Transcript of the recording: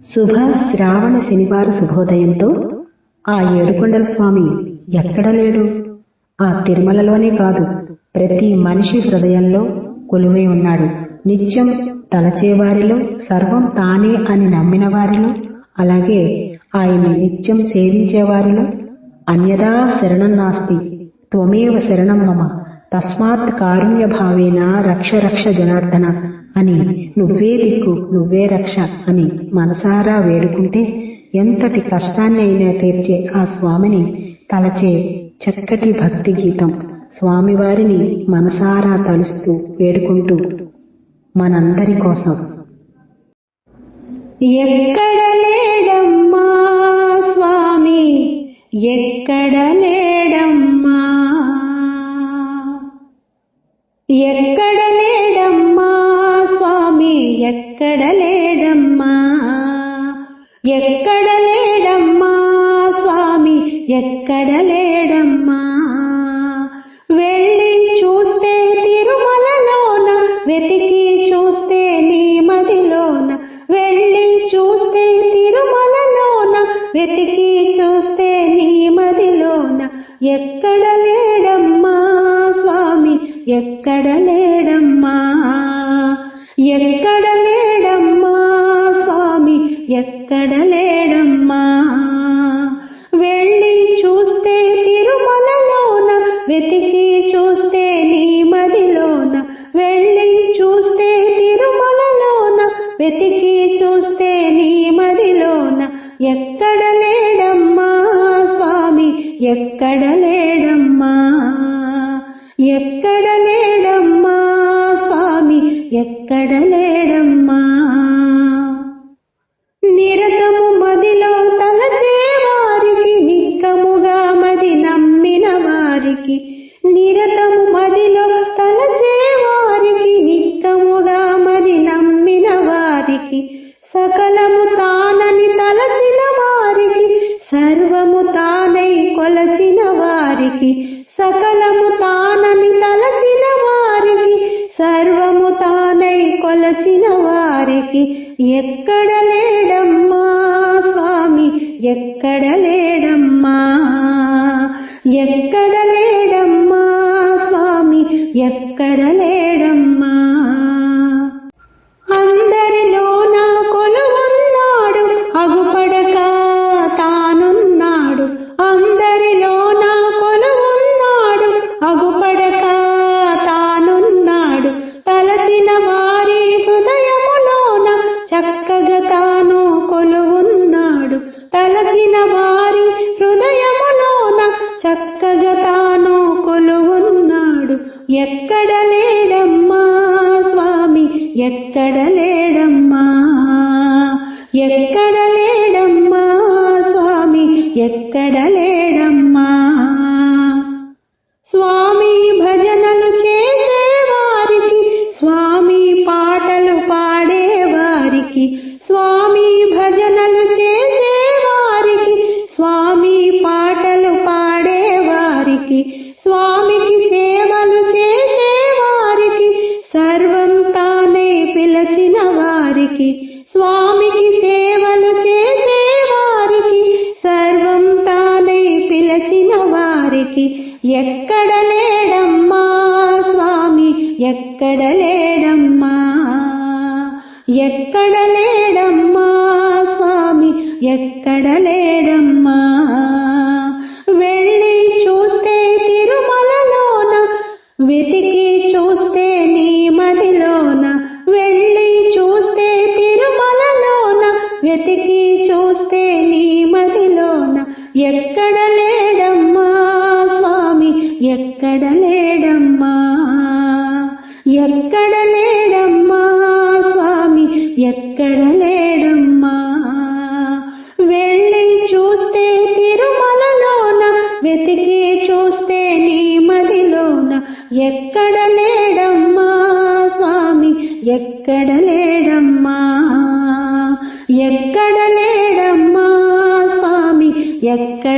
శుభ శ్రావణ శనివార శుభోదయంతో ఆ ఏడుకొండల స్వామి ఎక్కడ లేడు? ఆ తిరుమలలోనే కాదు, ప్రతి మనిషి హృదయంలో కొలువై ఉన్నాడు. నిత్యం తలచేవారిలో, సర్వం తానే అని నమ్మిన వారిలో, అలాగే ఆయన్ని నిత్యం సేవించేవారిలో అన్యదా శరణం నాస్తి త్వమేవ శరణం మమ తస్మాత్ కారుణ్య భావేన రక్ష రక్ష జనార్దన అని, నువ్వే దిక్కు నువ్వే రక్ష అని మనసారా వేడుకుంటే ఎంతటి కష్టాన్ని అయినా తీర్చే ఆ స్వామిని తలచే చక్కటి భక్తి గీతం. స్వామివారిని మనసారా తలుస్తూ వేడుకుంటూ మనందరి కోసం. ఎక్కడ లేడమ్మా స్వామి, ఎక్కడ లేడమ్మా, ఎక్కడ లేడమ్మా స్వామి, ఎక్కడ లేడమ్మా, ఎక్కడ లేడమ్మా స్వామి, ఎక్కడ లేడమ్మా. వెళ్ళి చూస్తే తిరుమలలోన, వెతికి చూస్తే నీ మదిలోన, వెళ్ళి చూస్తే తిరుమలలోన, వెతికి చూస్తే నీ మదిలోన, ఎక్కడ లేడమ్మా స్వామి, ఎక్కడ లేడమ్మా, ఎక్కడ లేడమ్మా స్వామి, ఎక్కడ లేడమ్మా. వెళ్ళి చూస్తే తిరుమలలోన, వెతికి చూస్తే నీ మదిలోన, వెళ్ళి చూస్తే తిరుమలలోన, వెతికి చూస్తే నీ మదిలోన, ఎక్కడ లేడమ్మా స్వామి, ఎక్కడ లేడమ్మా, ఎక్కడ లేడమ్మా స్వామి, ఎక్కడ లేడమ్మా. నిరతము మదిలో తలచే వారికి, నిక్కముగా మది నమ్మిన వారికి, నిరతము మదిలో తలచే వారికి, నిక్కముగా మది నమ్మిన వారికి, సకలము తానని తలచిన వారికి, సర్వము తానై కొలచిన వారికి, సకలము తానని తలచిన వారికి, సర్వము తానై కొలచిన వారికి, ఎక్కడ లేడమ్మా స్వామి, ఎక్కడ లేడమ్మా, ఎక్కడ లేడమ్మా స్వామి, ఎక్కడ లేడమ్మా. అందరిలోన కొలువున్నాడు, అగుపడక తానున్నాడు, అందరిలోన కొలువున్నాడు, అగుపడక తానున్నాడు, తలచిన వారి హృదయములోన చక్కగా తాను కొలువున్నాడు, తలచిన వారి హృదయములోన చక్కగా తాను కొలువున్నాడు, ఎక్కడ లేడమ్మా స్వామి, ఎక్కడ లేడమ్మా, ఎక్కడ లేడమ్మా స్వామి, ఎక్కడ లేడమ్మా. స్వామి భజనలు చేసేవారికి, స్వామి పాటలు పాడేవారికి, స్వామి భజనలు చేసేవారికి, స్వామి పాటలు పాడేవారికి, స్వామికి సేవలు చేసేవారికి, సర్వం తానే పిలచిన వారికి, స్వామికి సేవలు చేసేవారికి, సర్వం తానే పిలచిన వారికి, ఎక్కడ లేడమ్మా స్వామి, ఎక్కడ లేడమ్మా, ఎక్కడ లేడమ్మా స్వామి, ఎక్కడ లేడమ్మా. వెళ్ళి చూస్తే తిరుమలలోన, వెతికి చూస్తే నీ మదిలోన, వెళ్ళి చూస్తే తిరుమలలోన, వెతికి చూస్తే నీ మదిలోన, ఎక్కడ లేడమ్మా స్వామి, ఎక్కడ లేడమ్మా, ఎక్కడ లేడమ్మా స్వామి, ఎక్కడ లేడమ్మా. వెళ్ళి చూస్తే తిరుమలలోన, వెతికి చూస్తే నీ మదిలోన, ఎక్కడ లేడమ్మా స్వామి, ఎక్కడ లేడమ్మా, ఎక్కడ లేడమ్మా స్వామి, ఎక్కడ